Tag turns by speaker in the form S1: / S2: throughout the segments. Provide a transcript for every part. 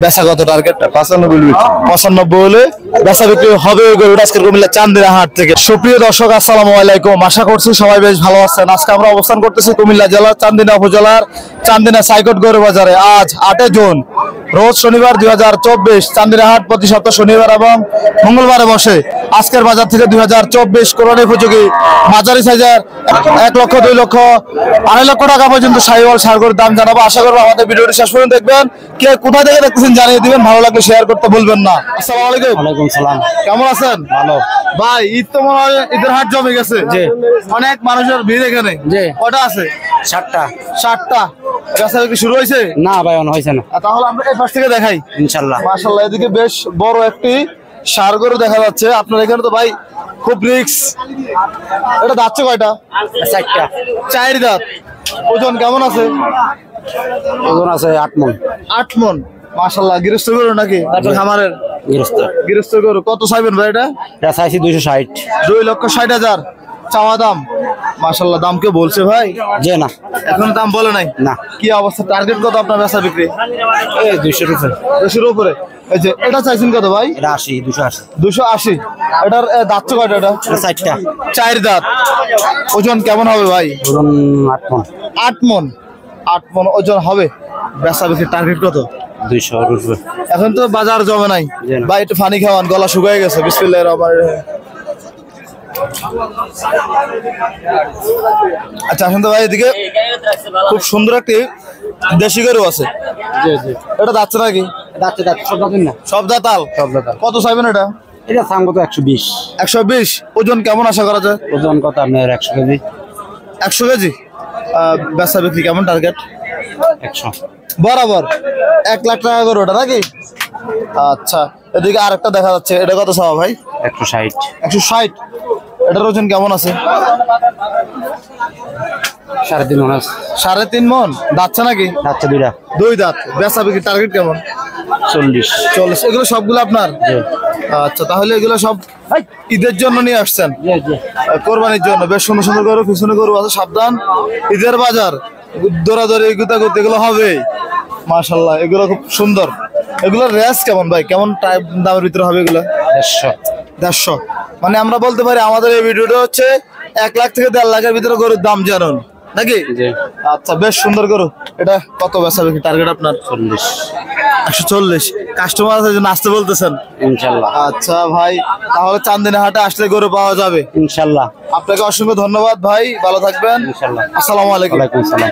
S1: বেচা কত টার্গেট? 95 হলে বেচা বিক্রি হবে আজকের কুমিল্লা চান্দিনা হাট থেকে। সুপ্রিয় দর্শক আসসালামু আলাইকুম, আশা করছি সবাই বেশ ভালো আছেন। আজকে আমরা অবস্থান করতেছি কুমিল্লা জেলার চান্দিনা উপজেলার চান্দিনা সাইকট গরু বাজারে। আজ 8 জুন রোজ শনিবার 2024 চান্দিনা হাট প্রতি সপ্তাহ শনিবার এবং মঙ্গলবারে বসে। আজকের বাজার থেকে 2024 কোরবানি উপযোগী মাঝারি সাইজের 1 লক্ষ 2 লক্ষ 2.5 লক্ষ টাকা পর্যন্ত সাইওয়াল ষাঁড় গরুর দাম জানাবো। আশা করবো আমাদের ভিডিওটি শেষ পর্যন্ত দেখবেন। কে কোথা থেকে দেখতেছেন জানিয়ে দিবেন, ভালো লাগলে শেয়ার করতে ভুলবেন না। আসসালামু আলাইকুম।
S2: ওয়ালাইকুম সালাম।
S1: কেমন আছেন?
S2: ভালো
S1: ভাই, ঈদ তো মনে হয় ঈদের হাট জমে গেছে।
S2: জি।
S1: অনেক মানুষের ভিড় এখানে।
S2: জি।
S1: কটা আছে?
S2: 7টা।
S1: 7টা। বেচা বিক্রি শুরু হয়েছে?
S2: না ভাই, অন হয়েছে না।
S1: তাহলে আমরা এই পাশ থেকে দেখাই
S2: ইনশাআল্লাহ।
S1: মাশাআল্লাহ, এদিকে বেশ বড় একটি ষাঁড় গরু দেখা যাচ্ছে। আপনার এখানে তো ভাই খুব রিস্ক। এটা দাঁতছে কয়টা?
S2: 4টা।
S1: 4 দাঁত। ওজন কেমন আছে?
S2: ওজন আছে 8 মণ।
S1: 8 মণ। মাশাআল্লাহ, গৃহস্থ গরু নাকি? তারপর খামারের
S2: গৃহস্থ।
S1: গৃহস্থ গরু। কত চাইবেন ভাই এটা?
S2: এটা চাইছি 260।
S1: 2,60,000 চাওয়া দাম। মাশাআল্লাহ, দাম কে বলছে ভাই?
S2: জি না,
S1: এখন দাম বলে নাই
S2: না।
S1: কি অবস্থা? টার্গেট কত আপনার বেচা বিক্রি?
S2: এই 200 রুপে।
S1: 200 এর উপরে। এই যে এটা চাইছেন কত ভাই?
S2: এটা 80, 280।
S1: 280। এটার দাঁতছে কয়টা? এটা
S2: এটা 4টা।
S1: 4 দাঁত। ওজন কেমন হবে ভাই?
S2: ওজন 8 মণ।
S1: 8 মণ। 8 মণ ওজন হবে। বেচা বিক্রি টার্গেট কত?
S2: 200 রুপে।
S1: এখন তো বাজার জমে নাই
S2: জি না।
S1: ভাই, একটু পানি খাওয়ান, গলা শুকিয়ে গেছে। বিসমিল্লাহির রহমানির রহিম। আচ্ছা আসুন তো ভাই, এদিকে খুব সুন্দর একটি দেশি গরু আছে।
S2: জি জি।
S1: এটা যাচ্ছে নাকি?
S2: দাঁতে দাঁত সব দাঁত না।
S1: সব দাঁতাল?
S2: সব দাঁত।
S1: কত চাইবেন এটা?
S2: এটা দাম কত? 120।
S1: 120। ওজন কেমন আশা করা যায়?
S2: ওজন কত আপনার? 100 কেজি।
S1: 100 কেজি। বেচা বিক্রি কেমন টার্গেট?
S2: 100
S1: বরাবর। 1 লাখ টাকা গরু ওটা নাকি? আচ্ছা, এদিকে আরেকটা দেখা যাচ্ছে। এটা কত চাওয়া ভাই?
S2: 160।
S1: 160। এটার ওজন কেমন আছে?
S2: 3.5 মণ আছে।
S1: 3.5 মণ। দাঁতছে নাকি?
S2: দাঁতটা 2টা।
S1: 2 দাঁত। বেচা বিক্রি টার্গেট কেমন?
S2: 40।
S1: 40। এগুলো সবগুলো আপনার? আচ্ছা, তাহলে এগুলো সব ঈদের জন্য নিয়ে আসছেন?
S2: জি জি।
S1: কোরবানির জন্য। বেশ সুন্দর সুন্দর গরু, পিছনে গরু আছে। সাবধান, ঈদের বাজার, দৌড়াদৌড়ি গুতাগুতি এগুলো হবে। মাশাআল্লাহ, এগুলো খুব সুন্দর। এগুলোর রেস কেমন ভাই? কেমন দামের ভিতরে হবে এগুলো?
S2: 150।
S1: 150। মানে আমরা বলতে পারি আমাদের এই ভিডিওটা হচ্ছে 1 লাখ থেকে 1.5 লাখের ভিতরে গরুর দাম জানুন নাকি?
S2: জি।
S1: আচ্ছা, বেশ সুন্দর গরু। এটা কত বেচা বিক্রি টার্গেট আপনার?
S2: 40।
S1: 140। কাস্টমার আছে জন্য আসতে বলতেছেন?
S2: ইনশাআল্লাহ।
S1: আচ্ছা ভাই, তাহলে চান্দিনা হাটে আসলে গরু পাওয়া যাবে
S2: ইনশাআল্লাহ।
S1: আপনাকে অসংখ্য ধন্যবাদ ভাই, ভালো থাকবেন।
S2: ইনশাআল্লাহ।
S1: আসসালামু আলাইকুম।
S2: ওয়ালাইকুম সালাম।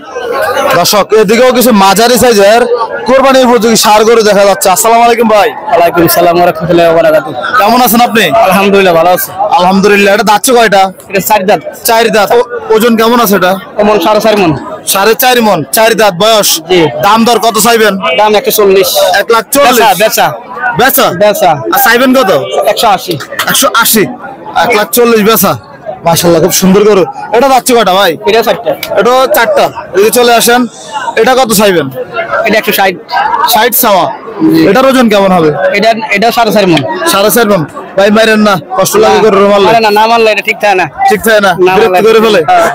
S1: দর্শক, এদিকেও কিছু মাঝারি সাইজের কোরবানি উপযোগী ষাঁড় গরু দেখা যাচ্ছে। আসসালামু আলাইকুম ভাই।
S2: ওয়ালাইকুম সালাম ওয়া রাহমাতুল্লাহি ওয়া বারাকাতুহু।
S1: কেমন আছেন আপনি?
S2: আলহামদুলিল্লাহ ভালো আছি।
S1: আলহামদুলিল্লাহ। এটা দাঁতছে কয়টা?
S2: এটা 4 দাঁত।
S1: 4 দাঁত। ওজন কেমন আছে এটা?
S2: মণ 4.5 মণ।
S1: 4.5 মণ। 4 দাঁত বয়স।
S2: জি।
S1: দাম দর কত চাইবেন?
S2: দাম 140।
S1: 1,40,000।
S2: বেচা
S1: বেচা?
S2: বেচা
S1: আর চাইবেন কত?
S2: 180।
S1: 180। 1,40,000 বেচা। মাশাআল্লাহ, খুব সুন্দর গরু। এটা দাঁতছে কয়টা ভাই?
S2: এটা 4টা।
S1: এটা 4টা। এদিকে চলে আসেন। এটা কত চাইবেন?
S2: এটা 160।
S1: 60 চাওয়া। এটার ওজন কেমন হবে?
S2: এটা 4.5 মণ।
S1: 4.5 মণ। ভাই মাইরেন না, কষ্ট লাগে গরু মারলে।
S2: আরে না, না মানলে এটা ঠিক থাকে না।
S1: ঠিক থাকে না,
S2: না
S1: বিরক্তি
S2: মানলে-
S1: করে ফেলে।
S2: হ্যাঁ।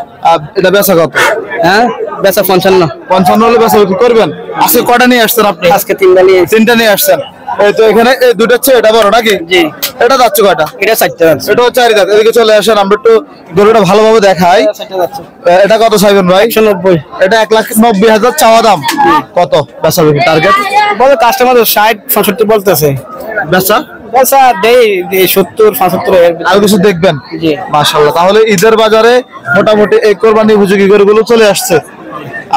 S1: এটা বেচা কত?
S2: হ্যাঁ, বেচা 55।
S1: 55 হলে বেচা বিক্রি করবেন? আজকে কটা নিয়ে আসছেন আপনি?
S2: আজকে 3টা নিয়ে এসেছি।
S1: 3টা নিয়ে আসছেন। এই তো এখানে এই দুটো হচ্ছে, এটা বড় নাকি?
S2: জি।
S1: এটা যাচ্ছে কয়টা?
S2: এটা 4টা আছে।
S1: এটাও 4 দাঁত। এদিকে চলে আসেন, আমরা একটু গরুটা ভালোভাবে দেখাই।
S2: এটা 4টা আছে।
S1: এটা কত চাইবেন ভাই?
S2: 190।
S1: এটা 1,90,000 চাওয়া দাম। কত বেচা বিক্রি টার্গেট?
S2: বলে কাস্টমার 60-65 বলতেছে।
S1: বেচা
S2: বেচা দেই 70-75 এর ভিতরে।
S1: আরো কিছু দেখবেন?
S2: জি।
S1: মাশাআল্লাহ, তাহলে ঈদের বাজারে মোটামুটি এই কোরবানি উপযোগী গরুগুলো চলে আসছে।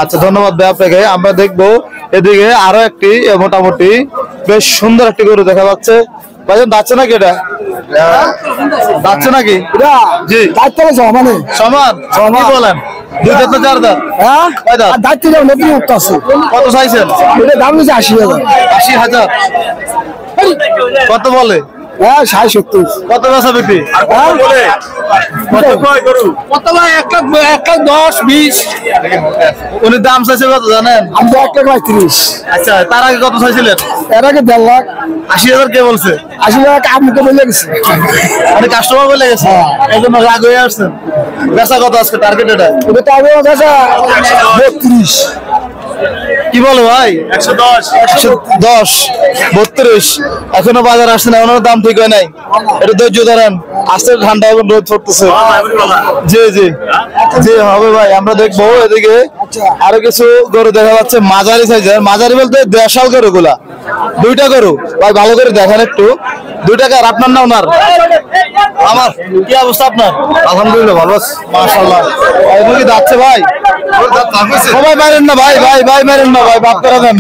S1: আচ্ছা, ধন্যবাদ ভাই আপনাকে। আমরা দেখবো এদিকে আরো একটি মোটামুটি বেশ সুন্দর একটি গরু দেখা যাচ্ছে। ভাইজান, দাঁতছে নাকি এটা? দাঁতছে নাকি? জি।
S2: মানে
S1: সমান? কি বলেন? 2 দাঁত না 4 দাঁত?
S2: হ্যাঁ,
S1: কয় দাঁত?
S2: দাঁতটি নতুন মুক্ত আছে।
S1: কত চাইছেন?
S2: এটা দাম হচ্ছে 80,000।
S1: 80,000। কত বলে?
S2: হ্যাঁ, 60-70।
S1: কত বেচা বিক্রি?
S2: কত ভাই? 1,10-20।
S1: উনি দাম চাইছে কত জানেন?
S2: আমি 1,35,000।
S1: আচ্ছা, তার আগে কত চাইছিলেন?
S2: এর আগে 1.5 লাখ।
S1: 80,000 কে বলছে?
S2: 80,000 আমাকে বলে গেছে।
S1: মানে কাস্টমার বলে গেছে, এই জন্য রাগ হয়ে আসছেন। বেচা কত আজকে টার্গেট? এটা
S2: এটা তো আমি বেচা 32।
S1: কি বলো ভাই? 110 32 এখনো বাজার আসছে না, ওনার দাম ঠিক হয় নাই। এটা ধৈর্য ধরেন, আস্তে ঠান্ডা এখন রোদ পড়তেছে। জি জি জি হবে ভাই, আমরা দেখবো। এদিকে আরো কিছু গরু দেখা যাচ্ছে মাঝারি সাইজের, মাঝারি বলতে দেশাল গরু গুলা। দুইটা গরু ভাই, ভালো করে দেখেন একটু। 2 টাকার আপনার না ওনার? আমার। কি অবস্থা আপনার?
S2: আলহামদুলিল্লাহ ভালো আছে।
S1: মাশাআল্লাহ। এগুলো কি যাচ্ছে ভাই? সবাই মারেন না ভাই, ভাই মারেন না ভাই, বাদ করে দেন।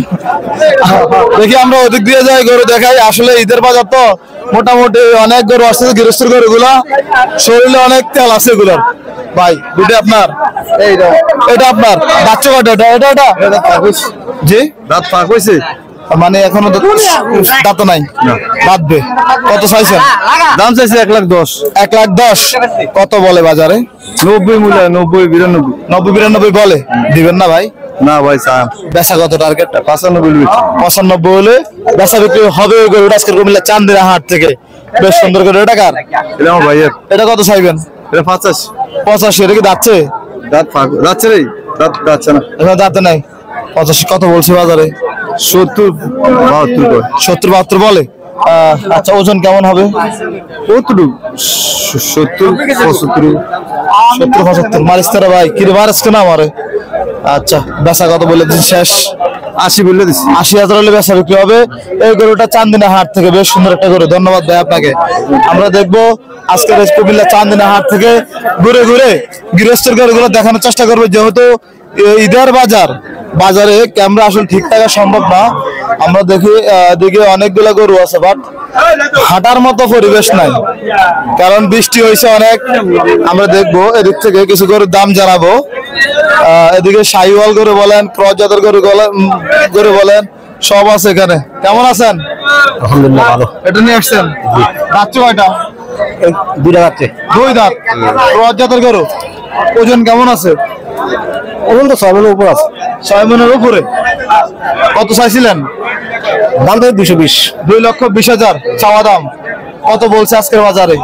S1: দেখি আমরা ওদিক দিয়ে যাই, গরু দেখাই। আসলে ঈদের বাজার তো মোটামুটি অনেক গরু আসছে, গৃহস্থের গরু গুলা, শরীরে অনেক তেল আছে এগুলোর। ভাই দুটো আপনার? এটা আপনার? বাচ্চা কয়টা? এটা জি
S2: দাঁত পাক হইছে?
S1: মানে এখনো দাঁত নাই, বাঁধবে। কত চাইছেন?
S2: দাম চাইছে 1,10,000।
S1: 1,10,000 কত বলে বাজারে?
S2: 90 মূল্য, 90 92।
S1: 90-92 বলে, দিবেন না ভাই?
S2: না ভাই চাম
S1: বেচা কত টার্গেট?
S2: 95।
S1: 95 হলে বেচা বিক্রি হবে ওই গরুটা আজকের কুমিল্লা চান্দিনা হাট থেকে। বেশ সুন্দর করে। এটা কার?
S2: এটা আমার ভাইয়ের।
S1: এটা কত চাইবেন?
S2: এটা 85।
S1: 85। এটা কি যাচ্ছে?
S2: দাঁত পাক যাচ্ছে রে, দাঁত যাচ্ছে না।
S1: এটা দাঁতে নাই। 85 কত বলছে বাজারে?
S2: 70 72 করে।
S1: 70-72 বলে। আচ্ছা, ওজন কেমন হবে?
S2: কতটুকু? 70 75।
S1: 70-75 মারিস তারা ভাই। কি রে মারিস কেন আমারে? আচ্ছা, বেচা কত বলে দিন শেষ?
S2: 80 বলে দিছি।
S1: 80,000 হলে বেচা বিক্রি হবে। এই গরুটা চান্দিনা হাট থেকে, বেশ সুন্দর একটা গরু। ধন্যবাদ ভাই আপনাকে। আমরা দেখবো আজকের কুমিল্লা চান্দিনা হাট থেকে ঘুরে ঘুরে গৃহস্থের গরুগুলো দেখানোর চেষ্টা করবো, যেহেতু ঈদের বাজারে ক্যামেরা আসলে ঠিক থাকা সম্ভব না। আমরা দেখি এদিকে অনেকগুলো গরু আছে, বাট হাঁটার মতো পরিবেশ নাই, কারণ বৃষ্টি হয়েছে অনেক। আমরা দেখবো এদিক থেকে কিছু গরুর দাম জানাবো। এদিকে শাহিওয়াল গরু বলেন, ক্রস জাতের গরু বলেন, সব আছে এখানে। কেমন আছেন?
S2: আলহামদুলিল্লাহ ভালো।
S1: এটা নিয়ে আসছেন? বাচ্চা কয়টা?
S2: 2 দাঁত।
S1: 2 দাঁত। ক্রস জাতের গরু। ওজন কেমন আছে?
S2: ওজন তো 6 মনের উপর আছে।
S1: 6 মনের উপরে। কত চাইছিলেন?
S2: দাম তো 220।
S1: 2,20,000 চাওয়া দাম। কত বলছে আজকের বাজারে?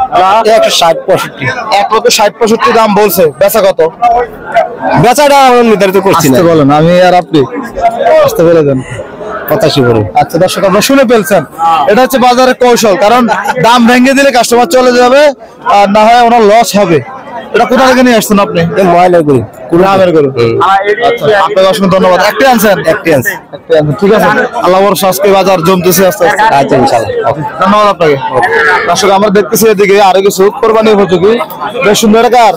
S2: 160 65।
S1: 1,60,65 দাম বলছে। বেচা কত?
S2: বেচাটা আমি নির্ধারিত করছি না।
S1: আসতে বলেন, আমি আর আপনি আসতে বলে দেন।
S2: 85 করে।
S1: আচ্ছা দর্শক, আপনারা শুনে ফেলছেন, এটা হচ্ছে বাজারের কৌশল। কারণ দাম ভেঙে দিলে কাস্টমার চলে যাবে, আর না হয় ওনার লস হবে। এটা কোথা থেকে নিয়ে আসছেন আপনি?
S2: ময়লা করি
S1: কুড়ামের গরু। আচ্ছা, আপনাকে অসংখ্য ধন্যবাদ। একটাই আনছেন?
S2: একটি আছে।
S1: ঠিক আছে, আল্লাহ ভরসা। আজকে বাজার জমতেছে আস্তে আস্তে।
S2: আচ্ছা ইনশাআল্লাহ।
S1: ধন্যবাদ আপনাকে। দর্শক, আমরা দেখতেছি এদিকে আরো কিছু কোরবানি উপযোগী বেশ সুন্দর কার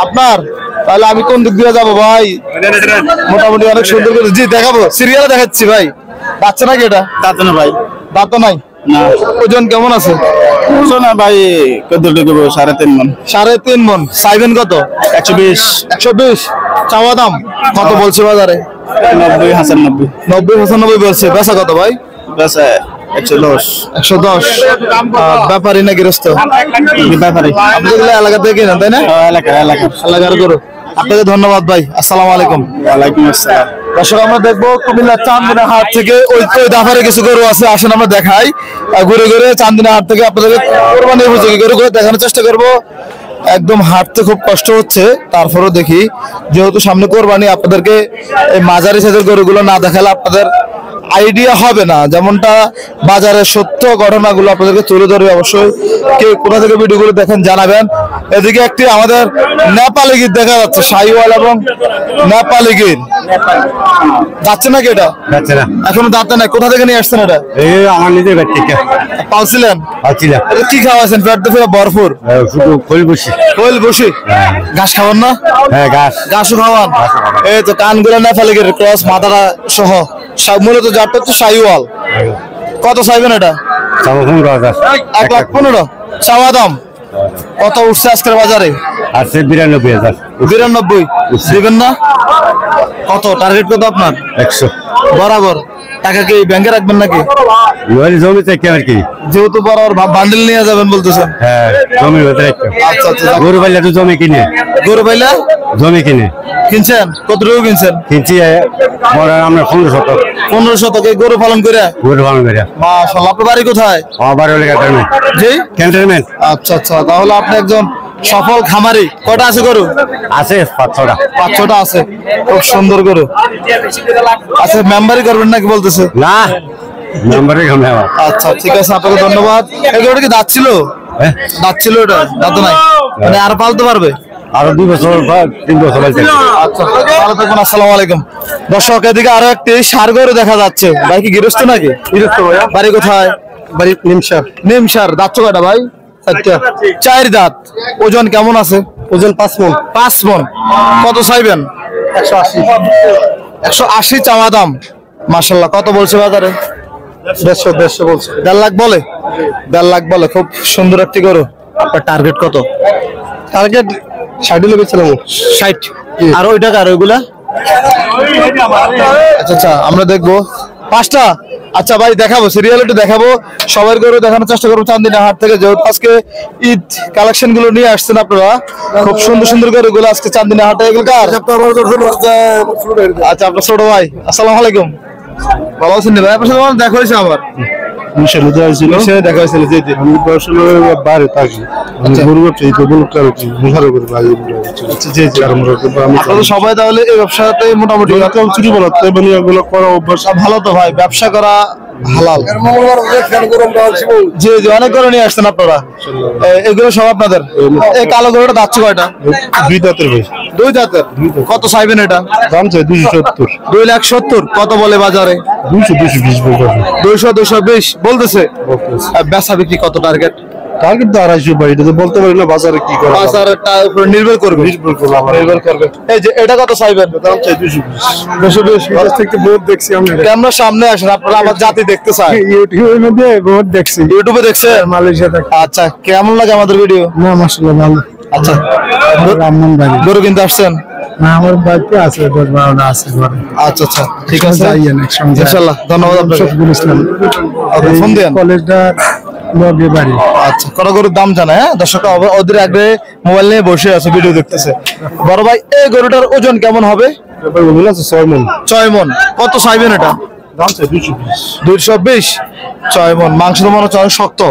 S1: আপনার। তাহলে আমি কোন দিক দিয়ে যাবো ভাই? মোটামুটি অনেক সুন্দর করে জি দেখাবো, সিরিয়ালে দেখাচ্ছি ভাই। বাচ্চা নাকি এটা?
S2: দাঁত না ভাই।
S1: দাঁত নাই। ওজন কেমন আছে?
S2: ওজন ভাই কতটুকু? 3.5 মণ।
S1: 3.5 মণ। চাইবেন কত?
S2: 120।
S1: 120 চাওয়া দাম। কত বলছে বাজারে?
S2: 90 95।
S1: 90-95 বলছে। বেচা কত ভাই?
S2: বেচা 110।
S1: 110। ব্যাপারী না গৃহস্থ?
S2: ব্যাপারী।
S1: আপনি এগুলো এলাকা থেকে কিনেন তাই না? এলাকার গরু। আপনাকে ধন্যবাদ ভাই। আসসালামু আলাইকুম।
S2: ওয়ালাইকুম আসসালাম।
S1: দর্শক, আমরা দেখবো কুমিল্লার চান্দিনা হাট থেকে ওই দাফারে কিছু গরু আছে, আসেন আমরা দেখাই। ঘুরে ঘুরে চান্দিনা হাট থেকে আপনাদেরকে কোরবানি উপযোগী গরুগুলো দেখানোর চেষ্টা করবো। একদম হাঁটতে খুব কষ্ট হচ্ছে, তারপরেও দেখি, যেহেতু সামনে কোরবানি, আপনাদেরকে এই মাঝারি সাইজের গরুগুলো না দেখালে আপনাদের আইডিয়া হবে না। যেমনটা বাজারের সত্য ঘটনাগুলো আপনাদেরকে তুলে ধরবে। অবশ্যই কে কোথা থেকে ভিডিওগুলো দেখেন জানাবেন। এদিকে একটি আমাদের নেপালি গির দেখা যাচ্ছে, শাহিওয়াল এবং নেপালি গির। যাচ্ছে নাকি এটা?
S2: যাচ্ছে না
S1: এখনো দাঁতে নাই। কোথা থেকে নিয়ে আসছেন এটা?
S2: এই আমার নিজের বাড়ি থেকে
S1: পালছিলেন?
S2: আছিলাম।
S1: এটা কি খাওয়াছেন? পেট তো পুরো ভরপুর।
S2: শুধু খোল বসি।
S1: কোয়েল বসি। ঘাস খাওয়ান না?
S2: হ্যাঁ
S1: ঘাসও খাওয়ান। এই তো কানগুলো নেপালি গির, ক্রস মাথাটা সহ। মূলত জাতটা হচ্ছে শাহিওয়াল। কত চাইবেন এটা? 1,15,000 চাওয়া দাম। কত উঠছে আজকের বাজারে?
S2: আছে 92,000।
S1: 92 দিবেন না? কত টার্গেট কত আপনার?
S2: 100
S1: বরাবর। টাকা কি ব্যাংকে রাখবেন নাকি?
S2: জমি থেকে আর কি,
S1: যেহেতু বরাবর বান্ডিল নিয়ে যাবেন বলতেছেন।
S2: হ্যাঁ জমির ভেতরে
S1: আচ্ছা আচ্ছা।
S2: গরু পাইলে তো জমি কিনে,
S1: গরু পাইলে
S2: জমি কিনে
S1: কিনছেন? কতটুকু কিনছেন?
S2: কিনছি আমরা 15 শতক।
S1: 15 শতকে গরু পালন করে?
S2: গরু পালন করে।
S1: মাশাআল্লাহ। আপনার বাড়ি কোথায়?
S2: আমার বাড়ি হলে ক্যান্টনমেন্ট।
S1: জি
S2: ক্যান্টনমেন্ট।
S1: আচ্ছা আচ্ছা, তাহলে আপনি একজন সফল খামারি কটা আছে গরু?
S2: আছে 5-6টা।
S1: 5-6টা আছে, খুব সুন্দর গরু। আচ্ছা মেম্বারই করবেন নাকি বলতেছে?
S2: না নাম্বারে কমে আমার।
S1: আচ্ছা ঠিক আছে, আপনাকে ধন্যবাদ। এই গরুটা কি দাঁত ছিল?
S2: হ্যাঁ?
S1: দাঁত ছিল, এটা দাঁত নাই মানে আর পালতে পারবে?
S2: আরো 2 বছর বা 3 বছর লাগবে।
S1: আচ্ছা ভালো থাকবেন, আসসালামু আলাইকুম। দর্শক এদিকে আরো একটি ষাঁড় গরু দেখা যাচ্ছে। ভাই কি গৃহস্থ নাকি?
S2: গৃহস্থ ভাইয়া।
S1: বাড়ি কোথায়?
S2: বাড়ি নিমসার।
S1: নিমসার। দাঁত কয়টা ভাই?
S2: 4টা।
S1: 4 দাঁত। ওজন কেমন আছে?
S2: ওজন 5 মণ।
S1: 5 মণ। কত চাইবেন?
S2: 180।
S1: 180 চাওয়া দাম। মাশাআল্লাহ। কত বলছে বাজারে?
S2: 150 বলছে।
S1: 1.5 লাখ বলে? 1.5 লাখ বলে। খুব সুন্দর একটি গরু। আপনার টার্গেট কত?
S2: টার্গেট 60 লেগেছিলাম।
S1: 60। আর ওই টাকা আর ওইগুলা? আচ্ছা আচ্ছা, আমরা দেখবো 5টা। আচ্ছা ভাই দেখাবো, সিরিয়ালিটি দেখাবো, সবার গরু দেখানোর চেষ্টা করবো চান্দিনা হাট থেকে। যেহেতু আজকে ঈদ কালেকশন গুলো নিয়ে আসছেন আপনারা, খুব সুন্দর সুন্দর গরুগুলো আজকে চান্দিনা হাটে। এগুলো কার? আচ্ছা আপনার ছোট ভাই। আসসালামু আলাইকুম। ভালো আছেন ভাই? আপনার সাথে আমার দেখা হয়েছে আমার।
S2: মিশালে যাইছিল।
S1: সে দেখা হয়েছিল, জি জি।
S2: আমি আসলে বাইরে থাকি। আমি গরু ব্যবসা এই তো বলতে পারি। মুখার উপর ভাই।
S1: জি জি। আপনারা সবাই তাহলে এই ব্যবসাতে মোটামুটি
S2: চুরি বলাতে মানে এগুলো করা অভ্যাস।
S1: ভালো তো ভাই, ব্যবসা করা হালাল। জি জি, অনেক করে নিয়ে আসছেন আপনারা। এগুলো সব আপনাদের। এই কালো গরুটা দাচ্ছে কয়টা?
S2: 2 দাঁতের ভাই।
S1: 2 দাঁতের। কত চাইবেন এটা?
S2: দাম চাই 270।
S1: 2,70,000। কত বলে বাজারে?
S2: 220 বলতে।
S1: 200-220 বলতেছে। আর বেচা বিক্রি কত টার্গেট?
S2: টার্গেট তো 250 ভাই। এটা তো বলতে পারি না বাজারে কি করে।
S1: বাজারটার উপর নির্ভর করবে। নির্ভর করবে। এই যে এটা কত চাইবেন?
S2: দাম চাই 220।
S1: 220
S2: থেকে বহুত দেখছি আমরা।
S1: ক্যামেরা সামনে আসেন, আপনারা আমার জাতি দেখতে চাই।
S2: ইউটিউবের মধ্যে বহুত দেখছি।
S1: ইউটিউবে দেখছেন?
S2: মালয়েশিয়া থেকে।
S1: আচ্ছা কেমন লাগে আমাদের ভিডিও?
S2: না মাশাআল্লাহ ভালো।
S1: আচ্ছা
S2: রামমন ভাই।
S1: গরু কিনতে আসছেন?
S2: না আমার বাড়িতে আছে 10-12টা আছে ঘরে।
S1: আচ্ছা আচ্ছা ঠিক আছে,
S2: যাইয়েন একসঙ্গে।
S1: ইনশাআল্লাহ। ধন্যবাদ আপনাকে।
S2: শফিকুল ইসলাম।
S1: ওকে, ফোন দেন।
S2: কলেজটা লগে বাড়ি।
S1: আচ্ছা কত গরুর দাম জানা? হ্যাঁ দর্শক ওদের আগে মোবাইল নিয়ে বসে আছে, ভিডিও দেখতেছে। বড় ভাই এই গরুটার ওজন কেমন হবে?
S2: ব্যাপার বলে আছে 6 মণ।
S1: 6 মণ। কত চাইবেন এটা?
S2: দাম চাই 220।
S1: 220। 6 মণ। মাংস তো মনে হচ্ছে অনেক শক্ত।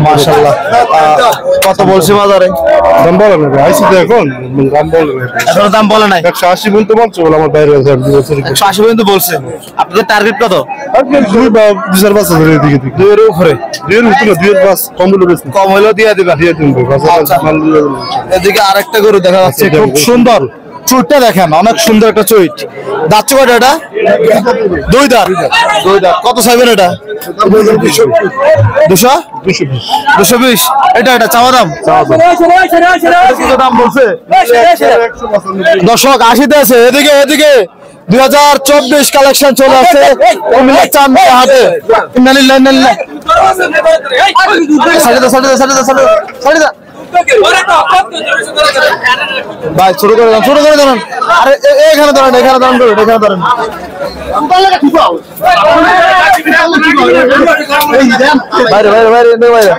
S1: মাশাআল্লাহ। কত বলছে বাজারে?
S2: দাম বলে না আইসি তো এখন দাম বলে না।
S1: এখনো দাম বলে নাই।
S2: 180 বলতে বলছে বলে আমার বাইরে আছে 2 বছর।
S1: 180 পর্যন্ত বলছে। আপনাদের টার্গেট কত?
S2: আর 2 বা 2 বছর ধরে দিকে দিকে
S1: 2 এর উপরে।
S2: 2 এর ভিতরে 2 এর পাস কম হলো বেশি।
S1: কম হইলেও দিয়ে দিবেন।
S2: দিয়ে দিন ভাই।
S1: আচ্ছা।
S2: মাল দিয়ে দিন।
S1: এদিকে আরেকটা গরু দেখা যাচ্ছে, খুব সুন্দর। চুটটা দেখেন, অনেক সুন্দর একটা চুইট। দাঁত কয়টা এটা? 2 দাঁত। 2 দাঁত। কত চাইবেন এটা? 220। এটা এটা চাওয়া দাম? কত দাম বলছে? দর্শক 80-তে আছে। এদিকে এদিকে 2024 কালেকশন চলে আসছে কুমিল্লা চান্দিনা হাটে। ইন্নালিল্লাহি ওয়া ইন্না ইলাইহি। সাড়ে দা ভাই ছোট করে দাঁড়ান, ছোট করে দাঁড়ান। আরে এখানে দাঁড়ান, এখানে দাঁড়ান, এখানে দাঁড়ান। বাইরে বাইরে বাইরে বাইরে।